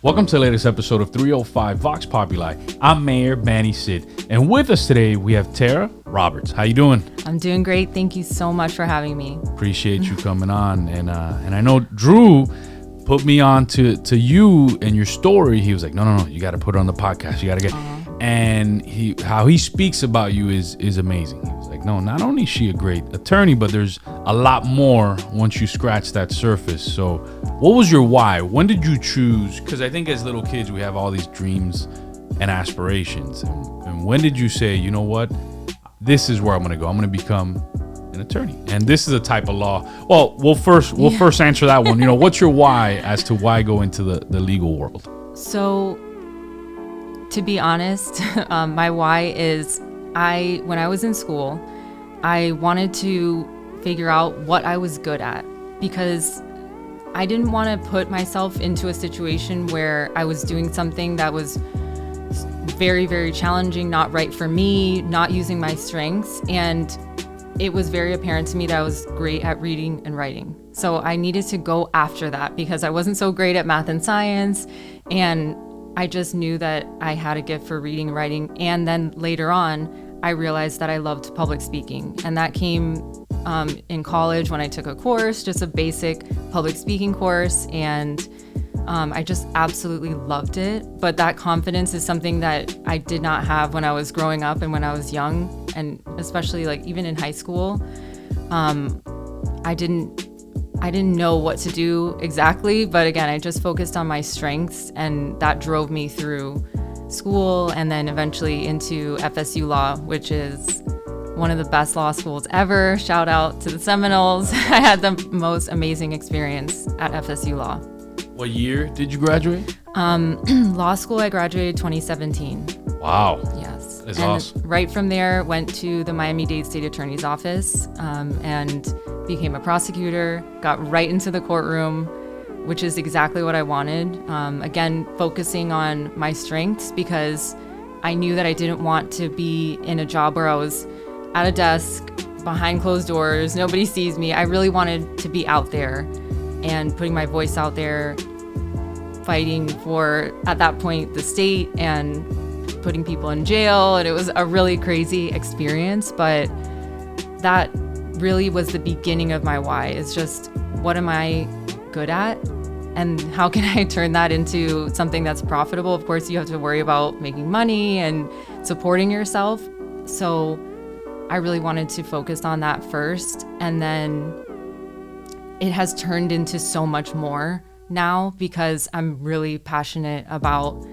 Welcome to the latest episode of 305 Vox Populi. I'm Mayor Manny Cid, and with us today we have Tara Roberts. How you doing? I'm doing great. Thank you so much for having me. Appreciate you coming on, and I know Drew put me on to you and your story. He was like, no, you got to put it on the podcast. You got to get, and how he speaks about you is amazing. He was like, no, not only is she a great attorney, but there's a lot more once you scratch that surface. So what was your why? When did you choose? Because I think as little kids, we have all these dreams and aspirations. And when did you say, you know what, this is where I'm going to go. I'm going to become an attorney. And this is a type of law. Well, we'll first answer that one. You know, what's your why as to why go into the legal world? So to be honest, my why is when I was in school, I wanted to figure out what I was good at, because I didn't want to put myself into a situation where I was doing something that was very, very challenging, not right for me, not using my strengths. And it was very apparent to me that I was great at reading and writing. So I needed to go after that because I wasn't so great at math and science. And I just knew that I had a gift for reading and writing. And then later on, I realized that I loved public speaking. And that came in college when I took a course, just a basic public speaking course. And I just absolutely loved it. But that confidence is something that I did not have when I was growing up and when I was young. And especially like even in high school, I didn't know what to do exactly. But again, I just focused on my strengths, and that drove me through school and then eventually into FSU Law, which is one of the best law schools ever. Shout out to the Seminoles. I had the most amazing experience at FSU Law. What year did you graduate? Law school, I graduated 2017. Wow. Yes. That's and awesome. Right from there, went to the Miami-Dade State Attorney's Office and became a prosecutor, got right into the courtroom, which is exactly what I wanted. Again, focusing on my strengths, because I knew that I didn't want to be in a job where I was at a desk behind closed doors, nobody sees me. I really wanted to be out there and putting my voice out there, fighting for, at that point, the state and putting people in jail. And it was a really crazy experience, but that really was the beginning of my why. It's just, what am I good at? And how can I turn that into something that's profitable? Of course, you have to worry about making money and supporting yourself. So I really wanted to focus on that first. And then it has turned into so much more now because I'm really passionate about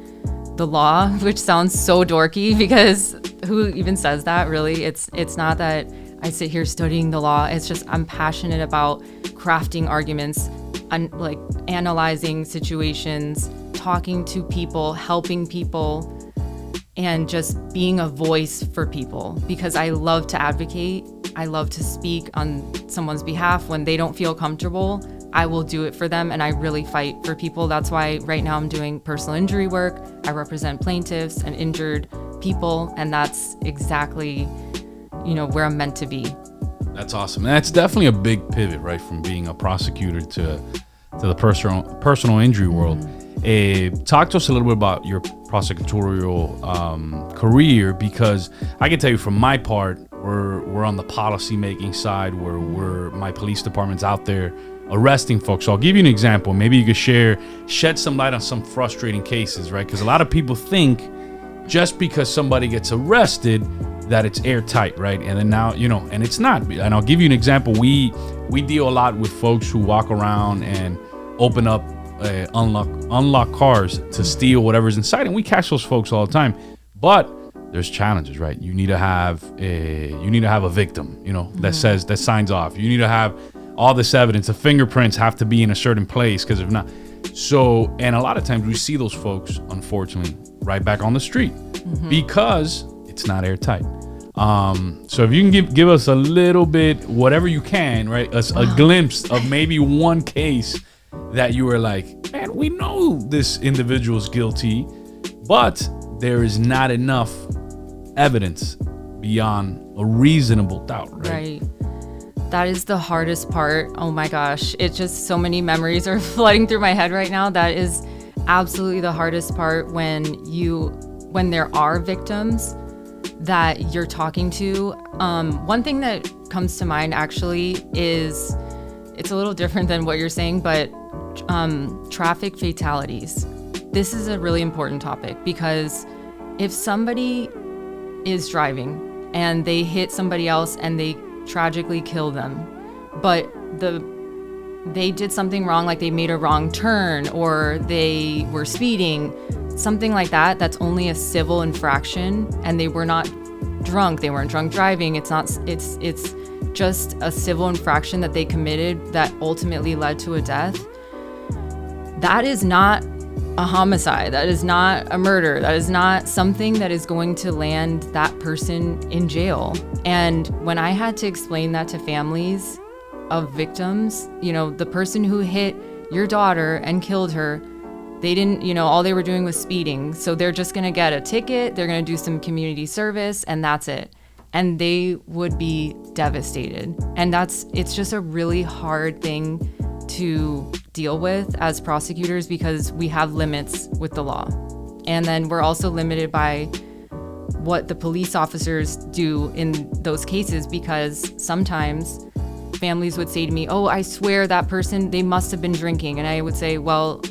the law, which sounds so dorky because who even says that, really? It's not that I sit here studying the law. It's just I'm passionate about crafting arguments, like analyzing situations, talking to people, helping people, and just being a voice for people, because I love to advocate. I love to speak on someone's behalf. When they don't feel comfortable, I will do it for them, and I really fight for people. That's why right now I'm doing personal injury work. I represent plaintiffs and injured people, and that's exactly, where I'm meant to be. That's awesome. And that's definitely a big pivot, right, from being a prosecutor to the personal injury world. Talk to us a little bit about your prosecutorial career, because I can tell you from my part, we're on the policy making side, where my police department's out there arresting folks. So I'll give you an example. Maybe you could shed some light on some frustrating cases, right? Because a lot of people think just because somebody gets arrested that it's airtight, right? And then now, and it's not. And I'll give you an example. We deal a lot with folks who walk around and open up, unlock cars to steal whatever's inside, and we catch those folks all the time. But there's challenges, right? You need to have a victim, that signs off. You need to have all this evidence. The fingerprints have to be in a certain place, because if not, and a lot of times we see those folks, unfortunately, right back on the street because it's not airtight. So if you can give us a little bit, whatever you can, right? A glimpse of maybe one case that you were like, man, we know this individual's guilty, but there is not enough evidence beyond a reasonable doubt, right? That is the hardest part. Oh my gosh. It's just so many memories are flooding through my head right now. That is absolutely the hardest part when there are victims that you're talking to. One thing that comes to mind actually is, it's a little different than what you're saying, but traffic fatalities. This is a really important topic, because if somebody is driving and they hit somebody else and they tragically kill them, but they did something wrong, like they made a wrong turn or they were speeding, something like that, that's only a civil infraction, and they were not drunk, they weren't drunk driving, it's just a civil infraction that they committed that ultimately led to a death. That is not a homicide, that is not a murder, that is not something that is going to land that person in jail. And when I had to explain that to families of victims, the person who hit your daughter and killed her, they didn't, all they were doing was speeding. So they're just going to get a ticket, they're going to do some community service, and that's it. And they would be devastated. And it's just a really hard thing to deal with as prosecutors, because we have limits with the law. And then we're also limited by what the police officers do in those cases, because sometimes families would say to me, oh, I swear that person, they must have been drinking. And I would say, well,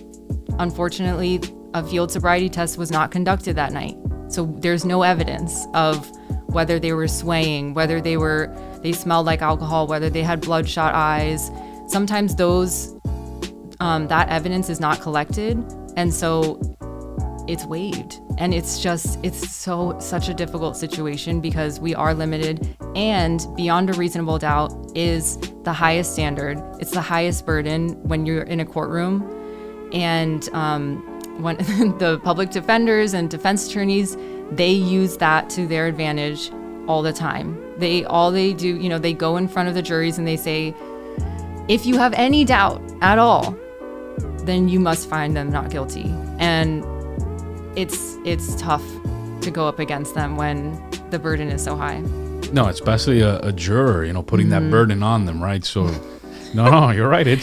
unfortunately, a field sobriety test was not conducted that night. So there's no evidence of whether they were swaying, whether they smelled like alcohol, whether they had bloodshot eyes. Sometimes that evidence is not collected. And so it's waived. And it's such a difficult situation, because we are limited, and beyond a reasonable doubt is the highest standard. It's the highest burden when you're in a courtroom. And when the public defenders and defense attorneys, they use that to their advantage all the time. They do, they go in front of the juries and they say, if you have any doubt at all, then you must find them not guilty. And it's tough to go up against them when the burden is so high. No, especially a juror, putting that burden on them, right? So, no, you're right. It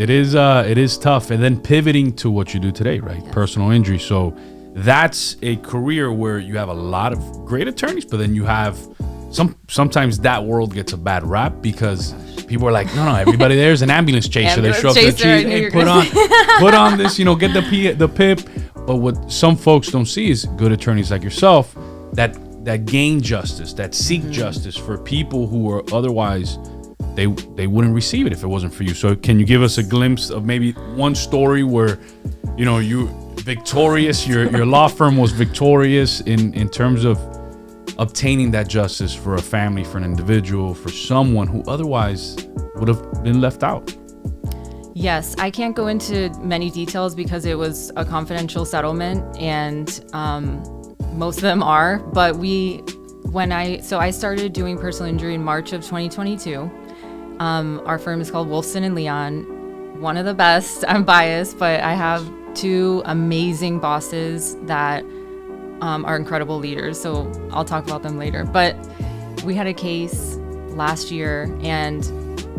is tough. And then pivoting to what you do today, right? Yes. Personal injury. So that's a career where you have a lot of great attorneys, but then you have sometimes that world gets a bad rap, because people are like, no, everybody there's an ambulance chaser. They show up to the chief, hey, put on this, get the PIP. But what some folks don't see is good attorneys like yourself that gain justice, that seek justice for people who are otherwise they wouldn't receive it if it wasn't for you. So can you give us a glimpse of maybe one story where you victorious, your law firm was victorious in terms of obtaining that justice for a family, for an individual, for someone who otherwise would have been left out? Yes, I can't go into many details because it was a confidential settlement, and most of them are. But I started doing personal injury in March of 2022. Our firm is called Wolfson and Leon. One of the best. I'm biased, but I have two amazing bosses that are incredible leaders. So I'll talk about them later. But we had a case last year, and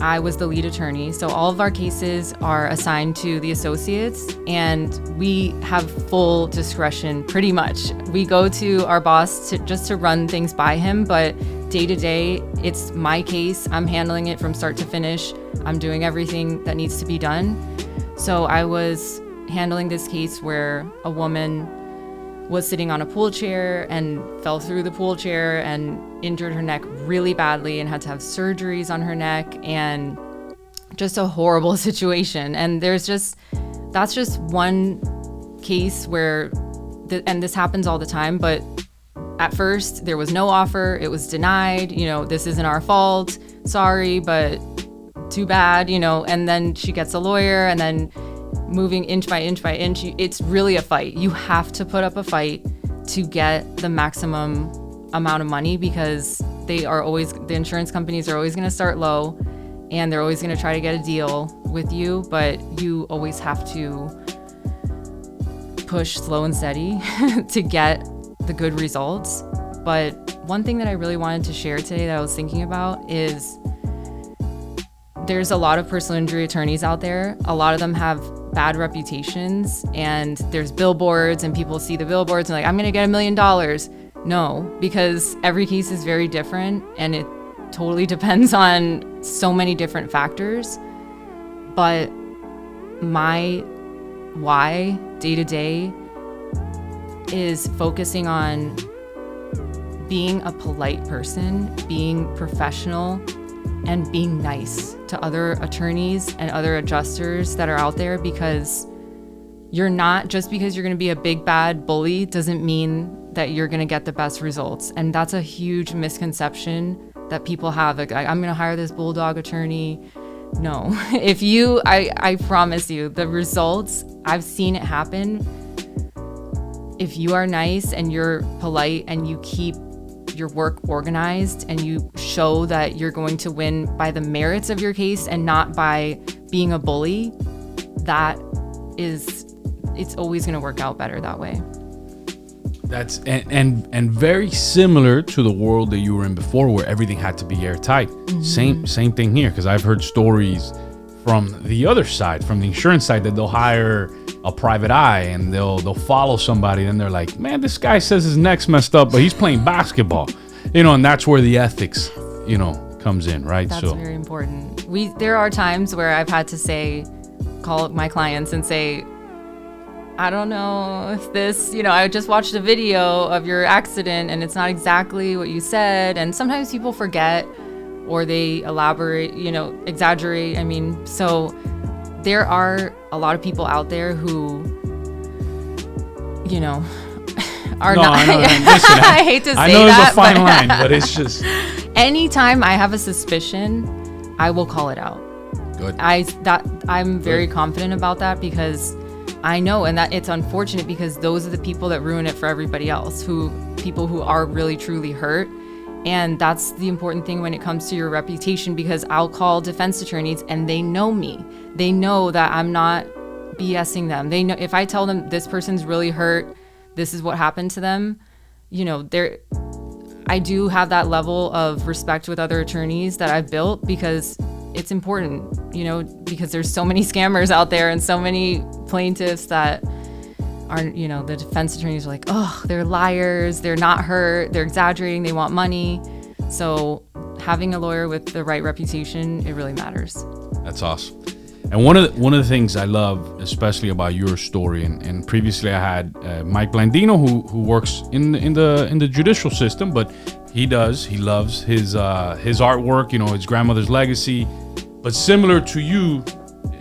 I was the lead attorney. So all of our cases are assigned to the associates, and we have full discretion pretty much. We go to our boss just to run things by him, but day to day, it's my case. I'm handling it from start to finish. I'm doing everything that needs to be done. So I was handling this case where a woman was sitting on a pool chair and fell through the pool chair and injured her neck really badly and had to have surgeries on her neck, and just a horrible situation. And that's just one case where, and this happens all the time, but at first there was no offer, it was denied, this isn't our fault, sorry, but too bad, and then she gets a lawyer, and then moving inch by inch by inch, it's really a fight. You have to put up a fight to get the maximum amount of money, because the insurance companies are always going to start low, and they're always going to try to get a deal with you, but you always have to push slow and steady to get the good results. But one thing that I really wanted to share today that I was thinking about is there's a lot of personal injury attorneys out there. A lot of them have bad reputations, and there's billboards, and people see the billboards and like, I'm going to get $1 million. No, because every case is very different, and it totally depends on so many different factors. But my why day to day is focusing on being a polite person, being professional, and being nice to other attorneys and other adjusters that are out there, because you're not, just because you're going to be a big bad bully doesn't mean that you're going to get the best results. And that's a huge misconception that people have. Like, I'm going to hire this bulldog attorney. No, I promise you, the results, I've seen it happen. If you are nice and you're polite and you keep your work organized and you show that you're going to win by the merits of your case and not by being a bully, it's always going to work out better that way. That's and very similar to the world that you were in before, where everything had to be airtight. Same thing here, because I've heard stories from the other side, from the insurance side, that they'll hire a private eye and they'll follow somebody, and they're like, man, this guy says his neck's messed up, but he's playing basketball, and that's where the ethics, comes in, right? That's very important. There are times where I've had to call my clients and say, I don't know if this, I just watched a video of your accident and it's not exactly what you said. And sometimes people forget, or they elaborate, exaggerate. So there are a lot of people out there who, are not. I know. Listen, I hate to say that. I know there's a fine line, but it's just. Anytime I have a suspicion, I will call it out. Good. I'm very confident about that, because I know, and that it's unfortunate, because those are the people that ruin it for everybody else, people who are really truly hurt. And that's the important thing when it comes to your reputation, because I'll call defense attorneys and they know me. They know that I'm not BSing them. They know if I tell them this person's really hurt, this is what happened to them, I do have that level of respect with other attorneys that I've built, because it's important, because there's so many scammers out there and so many plaintiffs that aren't, the defense attorneys are like, oh, they're liars, they're not hurt, they're exaggerating, they want money. So having a lawyer with the right reputation, it really matters. That's awesome. And one of the things I love, especially about your story, and previously I had Mike Blandino, who works in the judicial system, but he loves his artwork, his grandmother's legacy. But similar to you,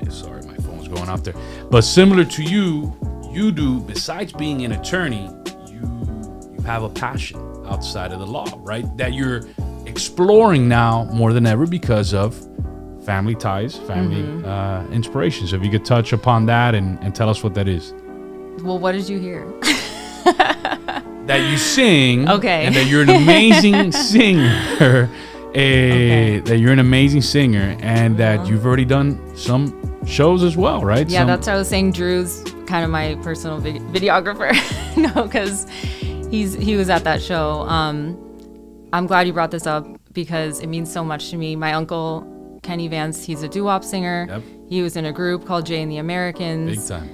sorry, my phone's going off there. But similar to you do, besides being an attorney, you have a passion outside of the law, right? That you're exploring now more than ever because of family ties, family inspiration. So if you could touch upon that and tell us what that is. Well, what did you hear? That you sing, okay, and that you're an amazing singer. That you're an amazing singer, and that you've already done some shows as well, right? Yeah, that's what I was saying. Drew's kind of my personal videographer. No, because he was at that show. I'm glad you brought this up, because it means so much to me. My uncle Kenny Vance, he's a doo-wop singer. Yep. He was in a group called Jay and the Americans. Big time.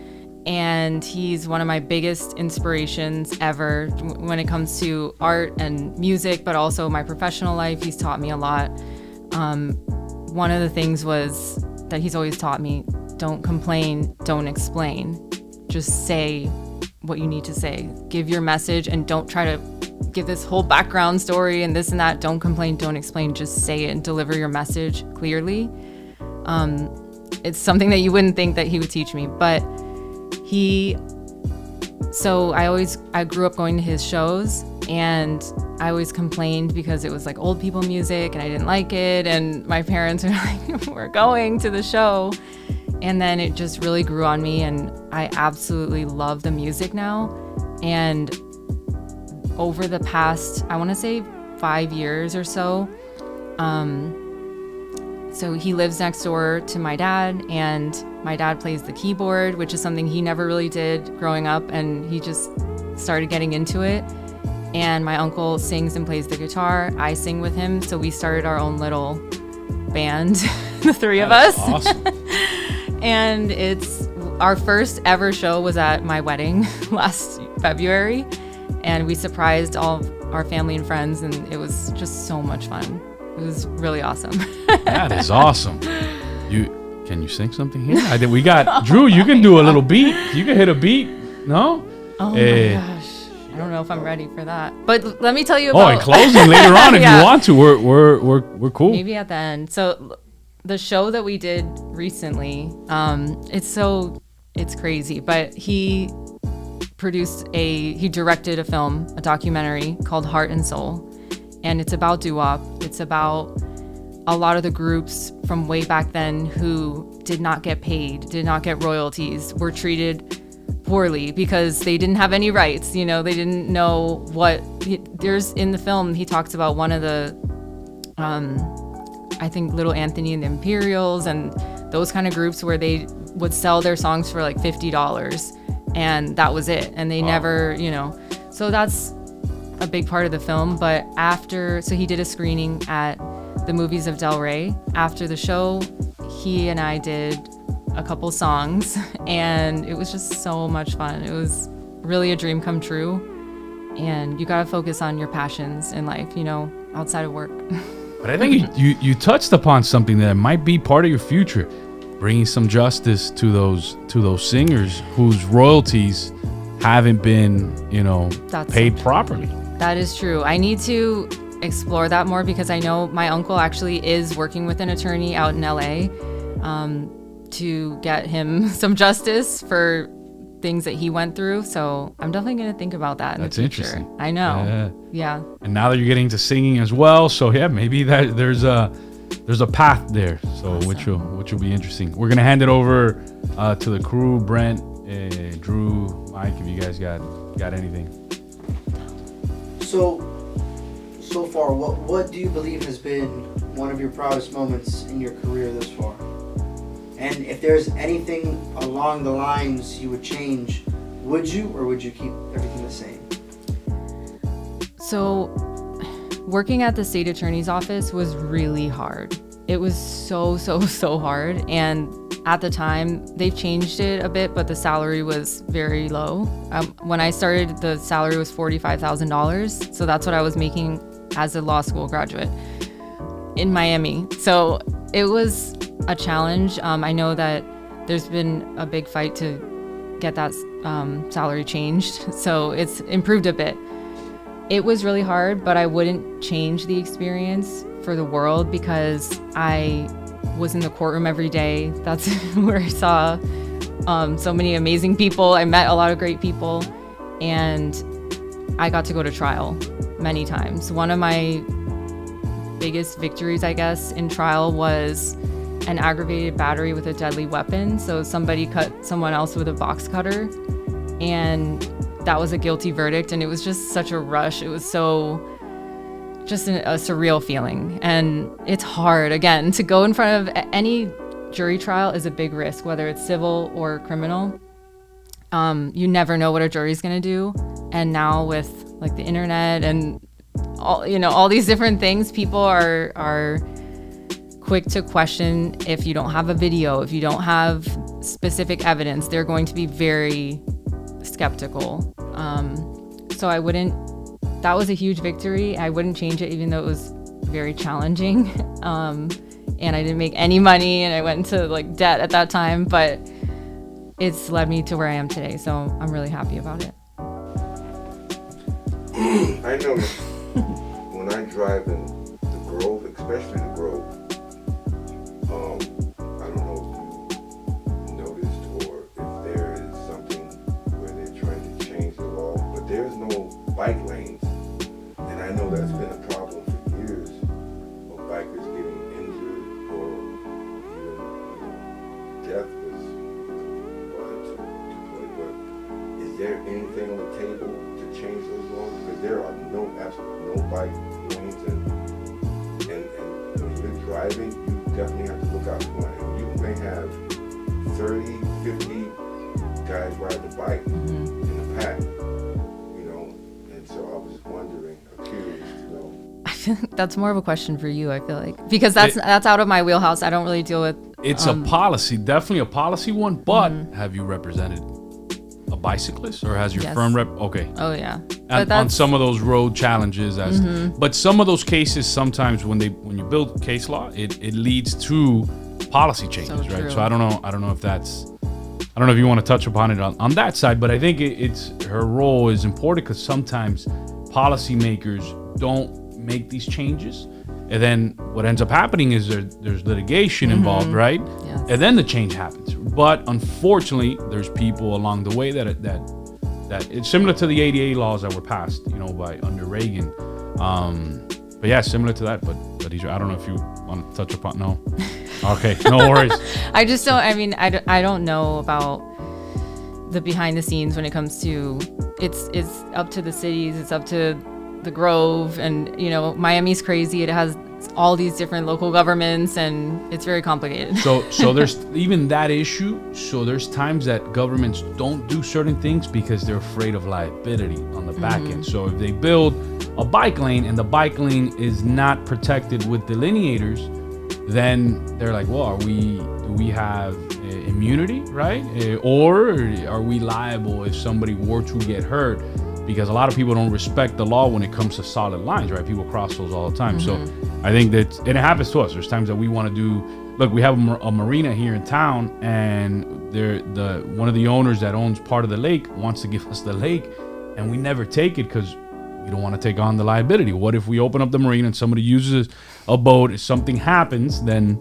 And he's one of my biggest inspirations ever when it comes to art and music, but also my professional life. He's taught me a lot. One of the things was that he's always taught me, don't complain, don't explain. Just say what you need to say. Give your message, and don't try to give this whole background story and this and that. Don't complain, don't explain. Just say it and deliver your message clearly. It's something that you wouldn't think that he would teach me, but I grew up going to his shows, and I always complained because it was like old people music and I didn't like it, and my parents were like, we're going to the show. And then it just really grew on me, and I absolutely love the music now. And over the past, I want to say 5 years or so, so he lives next door to my dad, and my dad plays the keyboard, which is something he never really did growing up, and he just started getting into it. And my uncle sings and plays the guitar. I sing with him, so we started our own little band the three of us. Awesome. And it's our first ever show was at my wedding last February, and we surprised all of our family and friends, and it was just so much fun. It was really awesome. That is awesome. Can you sing something here? We got Drew. You can do a little beat. You can hit a beat. No? Oh my gosh. I don't know if I'm ready for that. But let me tell you about. In closing later on if you want to. We're cool. Maybe at the end. So the show that we did recently, it's crazy. But he directed a film, a documentary called Heart and Soul, and it's about doo-wop. It's about a lot of the groups from way back then who did not get paid, did not get royalties, were treated poorly because they didn't have any rights. They didn't know there's in the film, he talks about one of the, I think Little Anthony and the Imperials and those kind of groups where they would sell their songs for like $50 and that was it. And they never, so that's a big part of the film. But so he did a screening at the Movies of Del Rey. After the show, he and I did a couple songs, and it was just so much fun. It was really a dream come true, and you gotta focus on your passions in life, outside of work. But I think you touched upon something that might be part of your future, bringing some justice to those singers whose royalties haven't been, paid properly. That is true. I need to explore that more because I know my uncle actually is working with an attorney out in LA to get him some justice for things that he went through. So I'm definitely going to think about that in the future. That's interesting. I know. Yeah. And now that you're getting into singing as well, so yeah, maybe that there's a path there. So awesome. which will be interesting. We're going to hand it over to the crew, Brent, Drew, Mike, if you guys got anything. So far, what do you believe has been one of your proudest moments in your career thus far? And if there's anything along the lines you would change, would you, or would you keep everything the same? So, working at the state attorney's office was really hard. It was so hard. And at the time, they've changed it a bit, but the salary was very low. When I started, the salary was $45,000. So that's what I was making as a law school graduate in Miami. So it was a challenge. I know that there's been a big fight to get that salary changed. So it's improved a bit. It was really hard, but I wouldn't change the experience for the world because I was in the courtroom every day. That's where I saw so many amazing people. I met a lot of great people, and I got to go to trial many times. One of my biggest victories, I guess, in trial was an aggravated battery with a deadly weapon. So somebody cut someone else with a box cutter, and that was a guilty verdict. And it was just such a rush. It was just a surreal feeling. And it's hard, again, to go in front of any jury trial is a big risk, whether it's civil or criminal. You never know what a jury's going to do. And now with like the internet and all these different things, people are quick to question if you don't have a video, if you don't have specific evidence, they're going to be very skeptical. So that was a huge victory. I wouldn't change it, even though it was very challenging. And I didn't make any money, and I went into like debt at that time, but it's led me to where I am today. So I'm really happy about it. I know when I drive in the Grove, especially the Grove, I don't know if you noticed or if there is something where they're trying to change the law, but there's no bike lanes. And I know that's been a problem for years of bikers getting injured or even death was brought to play. But is there anything on the table to change those laws? Because there are absolutely no bike lanes, and when you're driving, you definitely have to look out for one. And you may have 30, 50 guys ride the bike in a pack, and so I was wondering, curious to know. That's more of a question for you, I feel like, because that's out of my wheelhouse. I don't really deal with. It's a policy, definitely a policy one. But have you represented a bicyclist, or has your Yes. firm Okay. Oh yeah. On some of those road challenges, but some of those cases, sometimes when you build case law, it leads to policy changes, So right? true. So I don't know if that's. I don't know if you want to touch upon it on that side, but I think it's her role is important because sometimes policymakers don't make these changes, and then what ends up happening is there's litigation involved, right? Yes. And then the change happens. But unfortunately, there's people along the way that it's similar to the ADA laws that were passed, by under Reagan. But yeah, similar to that. But I don't know if you want to touch upon. No. Okay, no worries. I just don't. I mean, I don't know about the behind the scenes when it comes to it's up to the cities, it's up to the Grove, and Miami's crazy. It has all these different local governments, and it's very complicated. So there's even that issue. So there's times that governments don't do certain things because they're afraid of liability on the back end. So if they build a bike lane and the bike lane is not protected with delineators, then they're like, well, do we have immunity, right? Or are we liable if somebody were to get hurt? Because a lot of people don't respect the law when it comes to solid lines, right? People cross those all the time. So I think that, and it happens to us. There's times that we want to do, look, we have a marina here in town, and one of the owners that owns part of the lake wants to give us the lake, and we never take it because we don't want to take on the liability. What if we open up the marina and somebody uses a boat, if something happens, then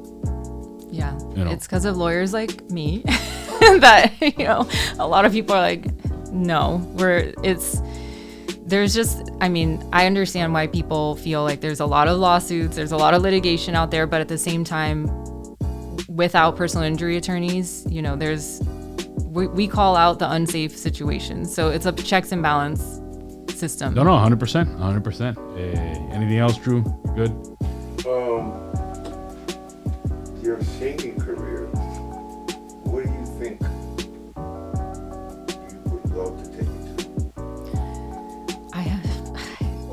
Yeah, it's because of lawyers like me that a lot of people are like, no, there's just, I mean, I understand why people feel like there's a lot of lawsuits, there's a lot of litigation out there, but at the same time, without personal injury attorneys, we call out the unsafe situations. So it's a checks and balance system. No, 100%. Anything else, Drew? Good? Your singing career, where do you think you would love to take it to?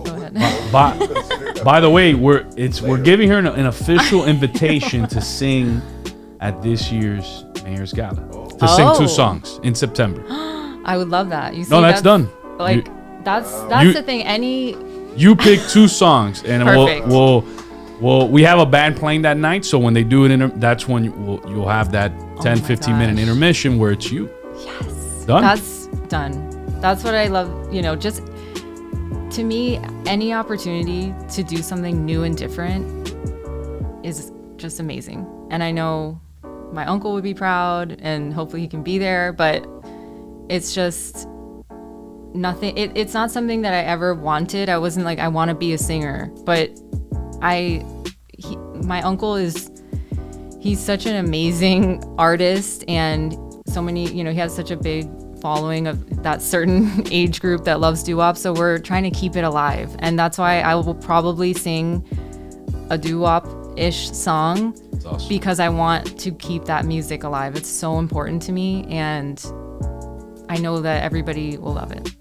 Go ahead. By the way, we're giving her an official invitation to sing at this year's Mayor's Gala. To sing 2 songs in September. I would love that. You see, No, that's done. Like, that's the thing. You pick 2 songs, and Perfect. we have a band playing that night. So when they do it, that's when you'll have that 10, 15 minute intermission where it's you. Yes. Done. That's done. That's what I love. Just to me, any opportunity to do something new and different is just amazing. And I know my uncle would be proud, and hopefully he can be there, but it's just nothing. It's not something that I ever wanted. I wasn't like, I want to be a singer, but my uncle he's such an amazing artist, and so many, he has such a big following of that certain age group that loves doo-wop. So we're trying to keep it alive. And that's why I will probably sing a doo-wop-ish song. That's awesome. Because I want to keep that music alive. It's so important to me, and I know that everybody will love it.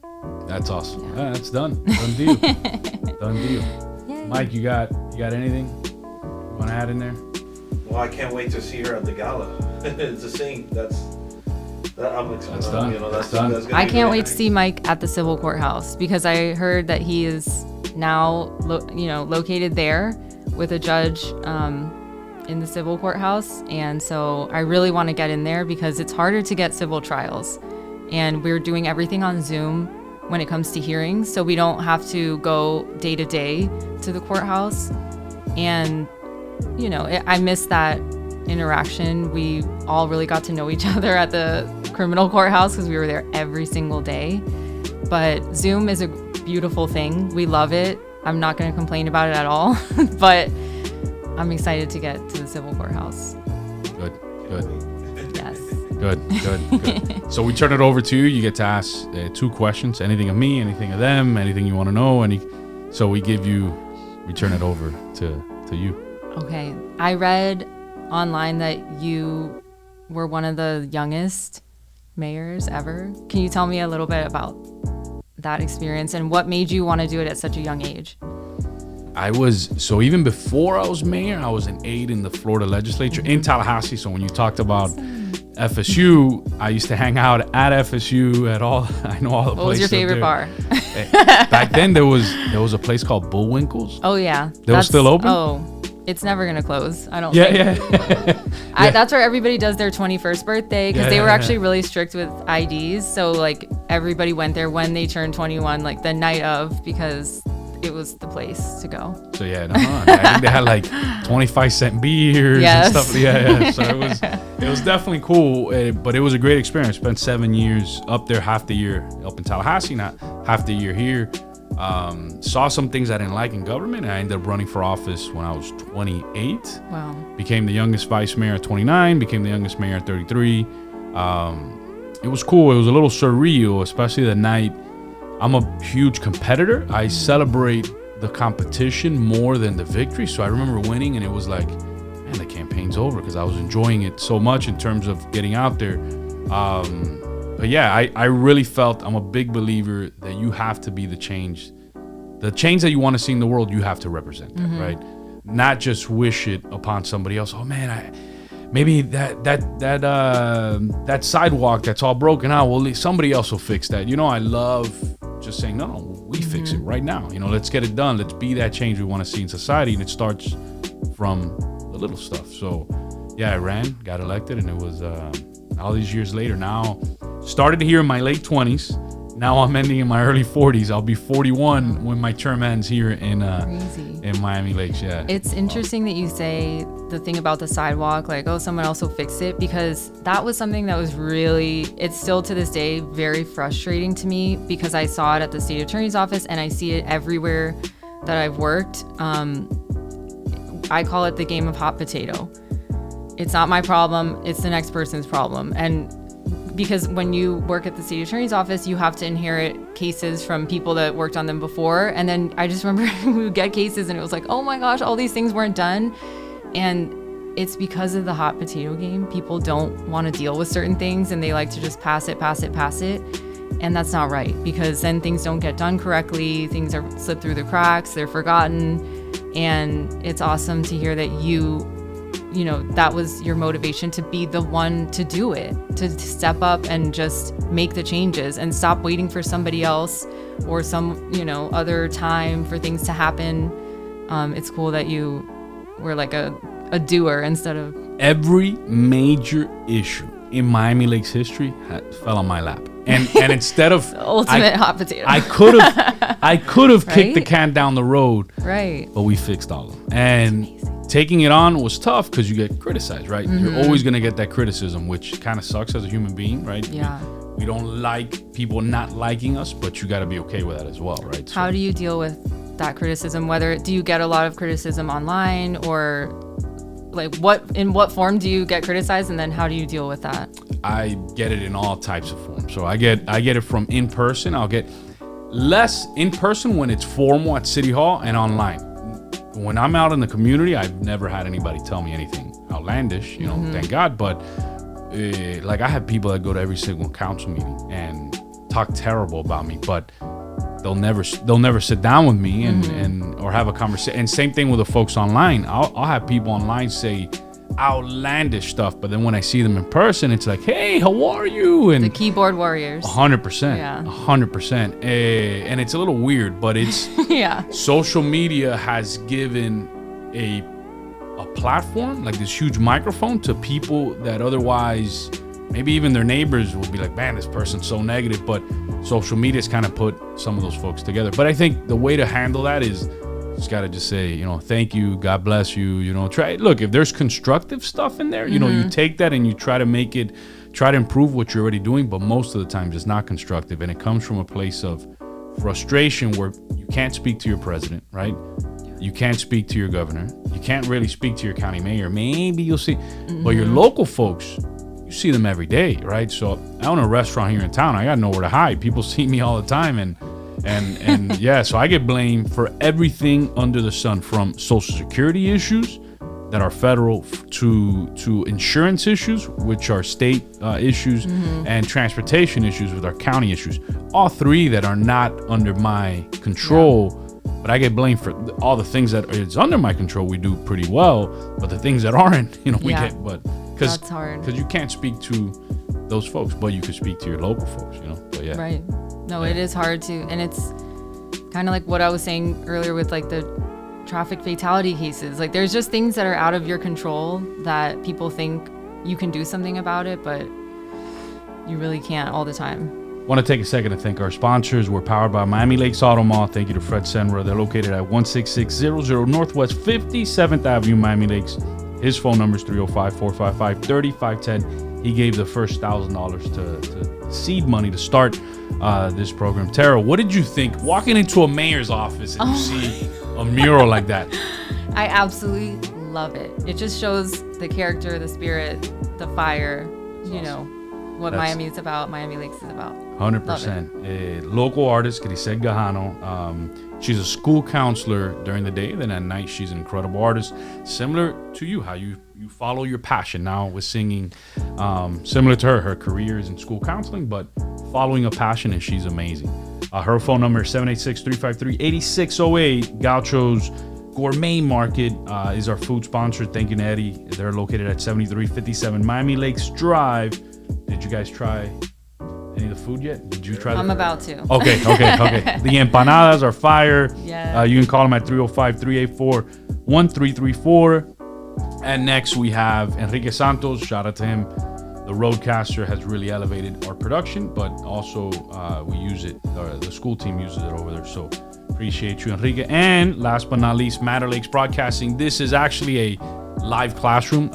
That's awesome. Yeah, that's done. Done deal. Done deal. Yay. Mike, you got anything you want to add in there? Well, I can't wait to see her at the gala to sing. That's done. That's done. That's gonna I be can't really wait to see Mike at the civil courthouse, because I heard that he is now, located there with a judge in the civil courthouse. And so I really want to get in there because it's harder to get civil trials. And we're doing everything on Zoom when it comes to hearings, so we don't have to go day to day to the courthouse. And, I miss that interaction. We all really got to know each other at the criminal courthouse because we were there every single day. But Zoom is a beautiful thing. We love it. I'm not going to complain about it at all, but I'm excited to get to the civil courthouse. Good. Yes. Good. So we turn it over to you. You get to ask 2 questions. Anything of me, anything of them, anything you want to know. So we turn it over to you. Okay. I read online that you were one of the youngest mayors ever. Can you tell me a little bit about that experience and what made you want to do it at such a young age? So even before I was mayor, I was an aide in the Florida legislature in Tallahassee. So when you talked about FSU, I used to hang out at FSU at all. I know all the What was places. your favorite bar? Back then there was a place called Bullwinkle's. Oh yeah, They were still open? Oh, it's never gonna close. I don't. Yeah, think. yeah. That's where everybody does their 21st birthday because they were actually really strict with IDs. So like everybody went there when they turned 21, like the night of, because it was the place to go. So yeah, no, I think they had like 25-cent beers Yes. and stuff. Yeah. So it was definitely cool, but it was a great experience. Spent 7 years up there, half the year up in Tallahassee, not half the year here. Saw some things I didn't like in government. I ended up running for office when I was 28. Wow. Became the youngest vice mayor at 29. Became the youngest mayor at 33. It was cool. It was a little surreal, especially the night. I'm a huge competitor. I celebrate the competition more than the victory. So I remember winning and it was like, man, the campaign's over, because I was enjoying it so much in terms of getting out there. But yeah, I really felt, I'm a big believer that you have to be the change that you want to see in the world. You have to represent that, right? Not just wish it upon somebody else. Oh man, maybe that sidewalk that's all broken out, well, somebody else will fix that. I love just saying, no, we fix it right now. Let's get it done. Let's be that change we want to see in society. And it starts from the little stuff. So yeah, I ran, got elected, and it was all these years later. Now, started here in my late 20s. Now I'm ending in my early 40s. I'll be 41 when my term ends here in Miami Lakes. Yeah. It's interesting that you say the thing about the sidewalk, like, oh, someone else will fix it, because that was something that was really, it's still to this day very frustrating to me, because I saw it at the state attorney's office and I see it everywhere that I've worked. I call it the game of hot potato. It's not my problem, it's the next person's problem. And because when you work at the state attorney's office, you have to inherit cases from people that worked on them before. And then I just remember we would get cases and it was like, oh my gosh, all these things weren't done. And it's because of the hot potato game. People don't want to deal with certain things and they like to just pass it. And that's not right, because then things don't get done correctly. Things are slipped through the cracks, they're forgotten. And it's awesome to hear that that was your motivation to be the one to do it, to step up and just make the changes and stop waiting for somebody else or some, other time for things to happen. It's cool that you were like a doer instead of... Every major issue in Miami Lakes history fell on my lap. And instead of... ultimate hot potato. I could have Right? kicked the can down the road. Right. But we fixed all of them. And taking it on was tough because you get criticized, right? You're always going to get that criticism, which kind of sucks as a human being, right? Yeah. We don't like people not liking us, but you got to be okay with that as well, right? How do you deal with that criticism? Do you get a lot of criticism online, or like in what form do you get criticized, and then how do you deal with that? I get it in all types of forms. So I get it from in person. I'll get less in person when it's formal at City Hall and online. When I'm out in the community, I've never had anybody tell me anything outlandish, thank God. But like I have people that go to every single council meeting and talk terrible about me, but they'll never sit down with me and or have a conversation. And same thing with the folks online. I'll have people online say outlandish stuff, but then when I see them in person, it's like, hey, how are you? And The keyboard warriors. 100%. Yeah. 100%. And it's a little weird, but it's Yeah. social media has given a platform, like this huge microphone, to people that otherwise maybe even their neighbors will be like, man, this person's so negative. But social media's kind of put some of those folks together. But I think the way to handle that is just got to just say, thank you, God bless you, look, if there's constructive stuff in there, you take that and you try to improve what you're already doing. But most of the times it's not constructive, and it comes from a place of frustration where you can't speak to your president, right? You can't speak to your governor. You can't really speak to your county mayor. Maybe you'll see, but your local folks, you see them every day, right? So I own a restaurant here in town. I got nowhere to hide. People see me all the time, and yeah, so I get blamed for everything under the sun, from Social Security issues that are federal to insurance issues, which are state issues, and transportation issues with our county issues. All three that are not under my control. But I get blamed for all the things that it's under my control. We do pretty well, but the things that aren't, we Yeah. get. But because That's hard. because you can't speak to those folks, but you could speak to your local folks. But yeah, Right. No, it is hard to, and it's kind of like what I was saying earlier with like the traffic fatality cases. Like there's just things that are out of your control that people think you can do something about it, but you really can't all the time. Want to take a second to thank our sponsors. We're powered by Miami Lakes Automall. Thank you to Fred Senra. They're located at 16600 Northwest 57th Avenue, Miami Lakes. His phone number is 305-455-3510. He gave the first $1,000 to seed money to start this program. Tara, what did you think walking into a mayor's office and you see a mural like that? I absolutely love it. It just shows the character, the spirit, the fire, what Miami is about, Miami Lakes is about. 100%. Local artist, Grisel Gajano. She's a school counselor during the day. Then at night, she's an incredible artist. Similar to you, how you follow your passion now with singing. Similar to her career is in school counseling, but following a passion, and she's amazing. Her phone number is 786-353-8608. Gaucho's Gourmet Market is our food sponsor. Thank you, Eddie. They're located at 7357 Miami Lakes Drive. Did you guys try any of the food yet? Did you try? I'm about to. Okay. The empanadas are fire. Yeah. You can call them at 305-384-1334. And next we have Enrique Santos. Shout out to him. The Roadcaster has really elevated our production, but also we use it. The school team uses it over there. So appreciate you, Enrique. And last but not least, Matter Lakes Broadcasting. This is actually a live classroom.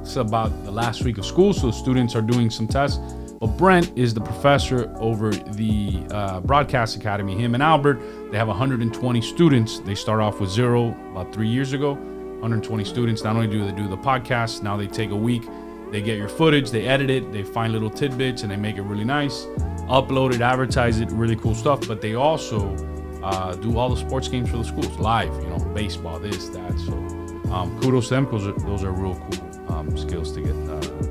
It's about the last week of school, so students are doing some tests. But Brent is the professor over the Broadcast Academy. Him and Albert, they have 120 students. They start off with 0 about 3 years ago. 120 students. Not only do they do the podcast, now they take a week. They get your footage, they edit it, they find little tidbits, and they make it really nice. Upload it, advertise it, really cool stuff. But they also do all the sports games for the schools live. Baseball, this, that. So kudos to them, because those are real cool skills to get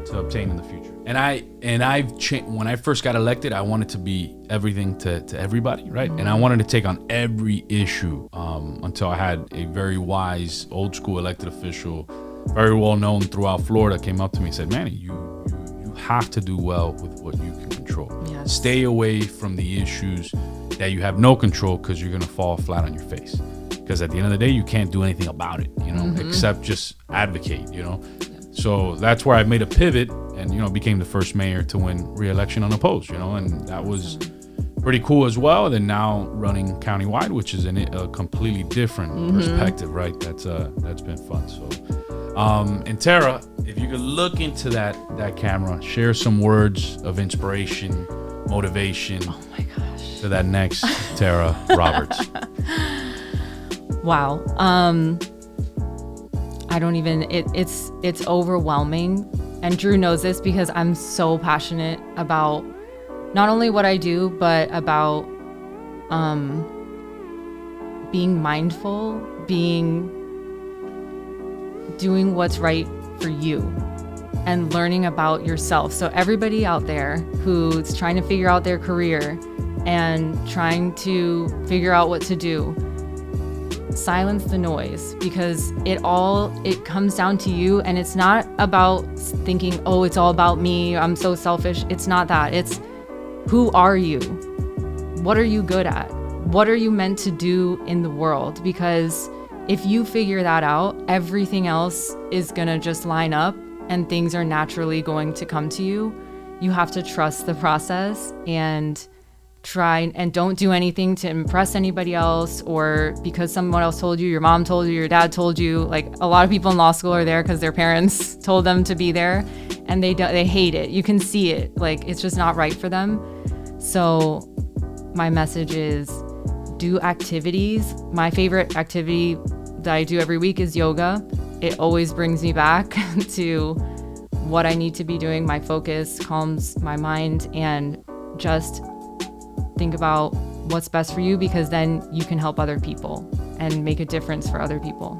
to obtain in the future. And I've changed. When I first got elected, I wanted to be everything to everybody, right? And I wanted to take on every issue until I had a very wise, old school elected official, very well known throughout Florida, came up to me and said, Manny, you have to do well with what you can control. Yes. Stay away from the issues that you have no control, because you're going to fall flat on your face. Because at the end of the day, you can't do anything about it, except just advocate, So that's where I made a pivot and, became the first mayor to win re-election unopposed, and that was pretty cool as well. Then now running countywide, which is a completely different perspective, right? That's been fun. So, and Tara, if you could look into that camera, share some words of inspiration, motivation. Oh my gosh. To that next Tara Roberts. Wow. I don't even, it's overwhelming. And Drew knows this because I'm so passionate about not only what I do, but about being mindful, doing what's right for you, and learning about yourself. So everybody out there who's trying to figure out their career and trying to figure out what to do, silence the noise, because it comes down to you. And it's not about thinking, oh, it's all about me, I'm so selfish. It's not that. It's, who are you? What are you good at? What are you meant to do in the world? Because if you figure that out, everything else is gonna just line up and things are naturally going to come to you. You have to trust the process and try, and don't do anything to impress anybody else, or because someone else told you, your mom told you, your dad told you. Like, a lot of people in law school are there because their parents told them to be there, and they hate it. You can see it. Like, it's just not right for them. So my message is, do activities. My favorite activity that I do every week is yoga. It always brings me back to what I need to be doing. My focus calms my mind, and just think about what's best for you, because then you can help other people and make a difference for other people.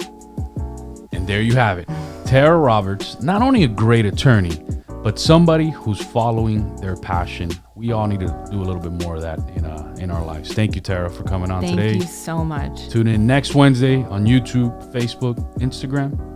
And there you have it. Tara Roberts, not only a great attorney, but somebody who's following their passion. We we all need to do a little bit more of that in our lives. Thank you, Tara, for coming on today. Thank you so much. Tune in next Wednesday on YouTube, Facebook, Instagram.